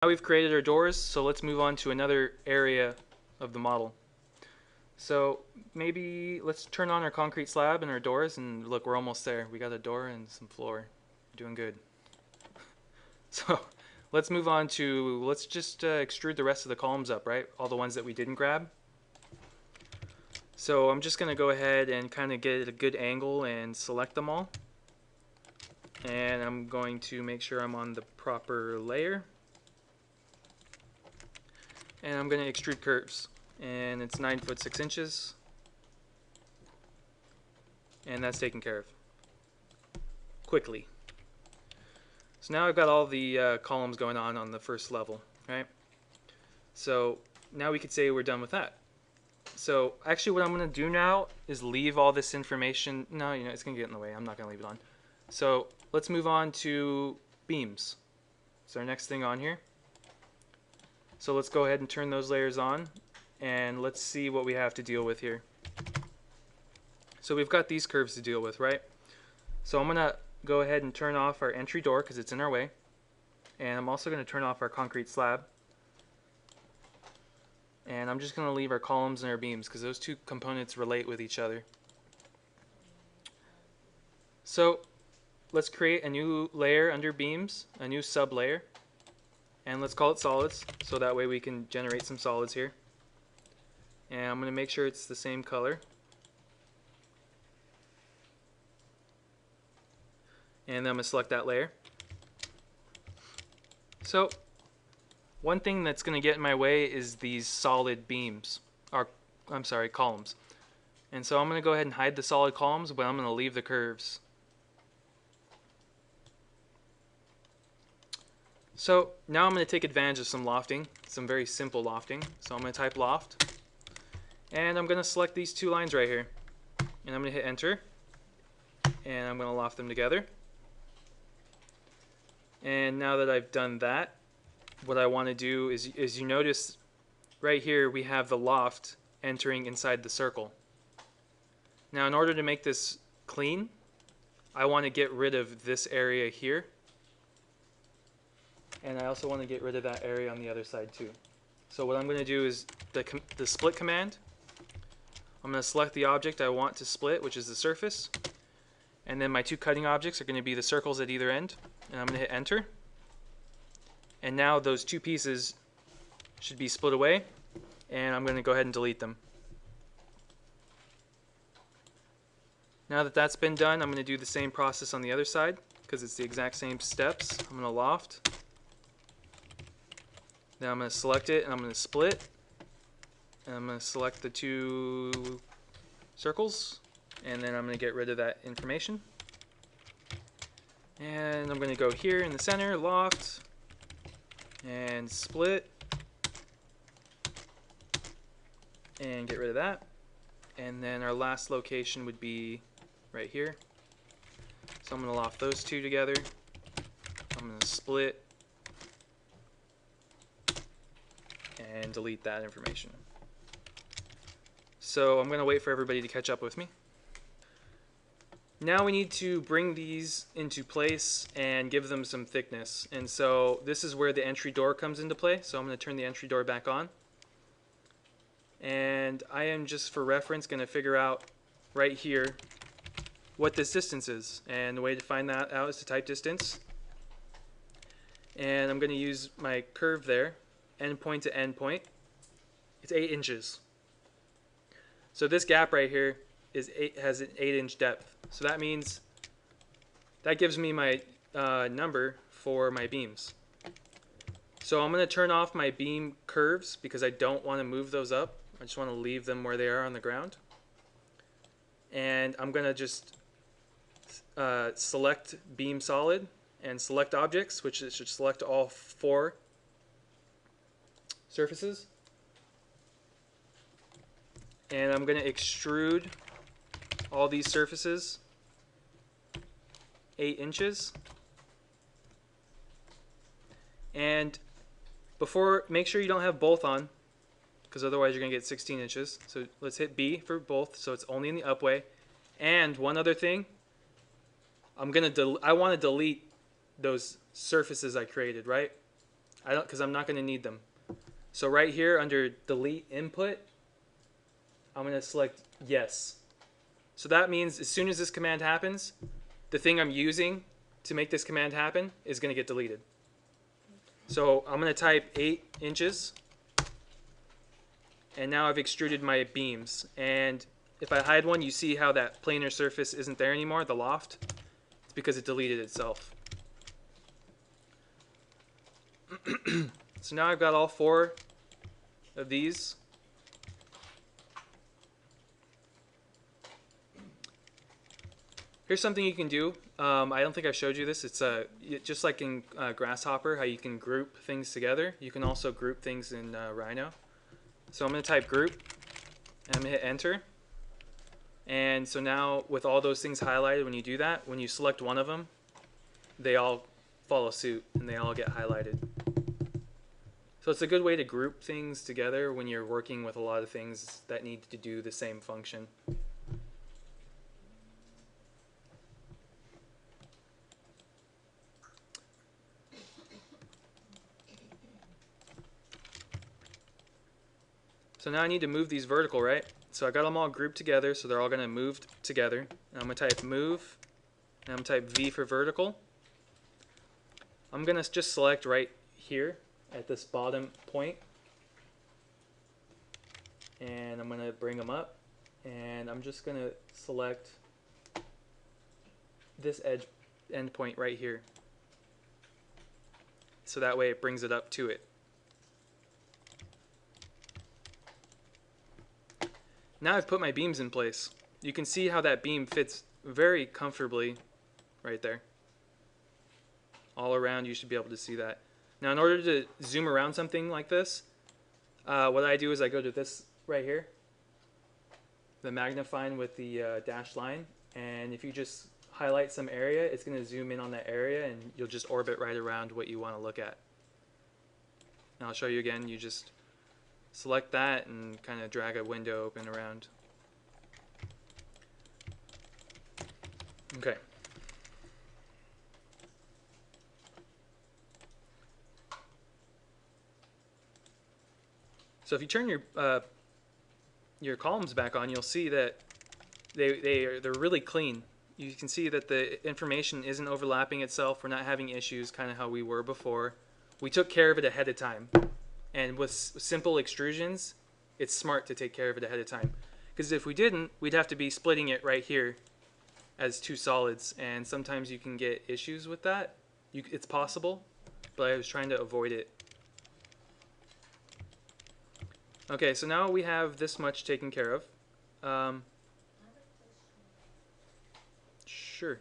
Now we've created our doors, so let's move on to another area of the model. So maybe let's turn on our concrete slab and our doors, and look, we're almost there. We got a door and some floor. We're doing good. So let's move on to, let's just extrude the rest of the columns up, right? All the ones that we didn't grab. So I'm just going to go ahead and kind of get a good angle and select them all. And I'm going to make sure I'm on the proper layer. And I'm going to extrude curves. And it's 9 foot 6 inches. And that's taken care of quickly. So now I've got all the columns going on the first level, right? So now we could say we're done with that. So actually what I'm going to do now is leave all this information. No, it's going to get in the way. I'm not going to leave it on. So let's move on to beams. It's our next thing on here. So let's go ahead and turn those layers on, and let's see what we have to deal with here. So we've got these curves to deal with, right? So I'm going to go ahead and turn off our entry door because it's in our way. And I'm also going to turn off our concrete slab. And I'm just going to leave our columns and our beams because those two components relate with each other. So let's create a new layer under beams, a new sub layer. And let's call it solids, so that way we can generate some solids here. And I'm going to make sure it's the same color. And then I'm going to select that layer. So one thing that's going to get in my way is these solid beams, or I'm sorry, columns. And so I'm going to go ahead and hide the solid columns, but I'm going to leave the curves. So now I'm going to take advantage of some lofting, some very simple lofting. So I'm going to type loft, and I'm going to select these two lines right here. And I'm going to hit enter, and I'm going to loft them together. And now that I've done that, what I want to do is you notice right here we have the loft entering inside the circle. Now in order to make this clean, I want to get rid of this area here. And I also want to get rid of that area on the other side too. So what I'm going to do is the split command. I'm going to select the object I want to split, which is the surface. And then my two cutting objects are going to be the circles at either end. And I'm going to hit enter. And now those two pieces should be split away. And I'm going to go ahead and delete them. Now that that's been done, I'm going to do the same process on the other side because it's the exact same steps. I'm going to loft. Now I'm going to select it and I'm going to split. And I'm going to select the two circles. And then I'm going to get rid of that information. And I'm going to go here in the center, loft, and split. And get rid of that. And then our last location would be right here. So I'm going to loft those two together. I'm going to split. And delete that information. So I'm going to wait for everybody to catch up with me. Now we need to bring these into place and give them some thickness. And so this is where the entry door comes into play. So I'm going to turn the entry door back on. And I am just for reference going to figure out right here what this distance is. And the way to find that out is to type distance. And I'm going to use my curve there. Endpoint to endpoint. It's 8 inches. So this gap right here has an 8-inch depth. So that means that gives me my number for my beams. So I'm going to turn off my beam curves because I don't want to move those up. I just want to leave them where they are on the ground. And I'm going to just select beam solid and select objects, which should select all 4 surfaces. And I'm going to extrude all these surfaces 8 inches. And make sure you don't have both on, because otherwise you're going to get 16 inches. So let's hit B for both, so it's only in the up way. And one other thing, I want to delete those surfaces I created, right? I don't, because I'm not going to need them. So right here under delete input, I'm going to select yes. So that means as soon as this command happens, the thing I'm using to make this command happen is going to get deleted. So I'm going to type 8 inches. And now I've extruded my beams. And if I hide one, you see how that planar surface isn't there anymore, the loft. It's because it deleted itself. So now I've got all 4 of these. Here's something you can do. I don't think I showed you this. It's just like in Grasshopper, how you can group things together. You can also group things in Rhino. So I'm going to type group, and I'm going to hit enter. And so now with all those things highlighted, when you do that, when you select one of them, they all follow suit and they all get highlighted. So it's a good way to group things together when you're working with a lot of things that need to do the same function. So now I need to move these vertical, right? So I got them all grouped together, so they're all going to move together. And I'm going to type move, and I'm going to type V for vertical. I'm going to just select right here at this bottom point. And I'm going to bring them up. And I'm just going to select this edge endpoint right here. So that way it brings it up to it. Now I've put my beams in place. You can see how that beam fits very comfortably right there. All around, you should be able to see that. Now in order to zoom around something like this, what I do is I go to this right here, the magnifying with the dashed line, and if you just highlight some area, it's going to zoom in on that area and you'll just orbit right around what you want to look at. Now I'll show you again. You just select that and kind of drag a window open around. Okay. So if you turn your columns back on, you'll see that they're really clean. You can see that the information isn't overlapping itself. We're not having issues, kind of how we were before. We took care of it ahead of time. And with simple extrusions, it's smart to take care of it ahead of time. Because if we didn't, we'd have to be splitting it right here as 2 solids. And sometimes you can get issues with that. It's possible, but I was trying to avoid it. Okay, so now we have this much taken care of. Sure.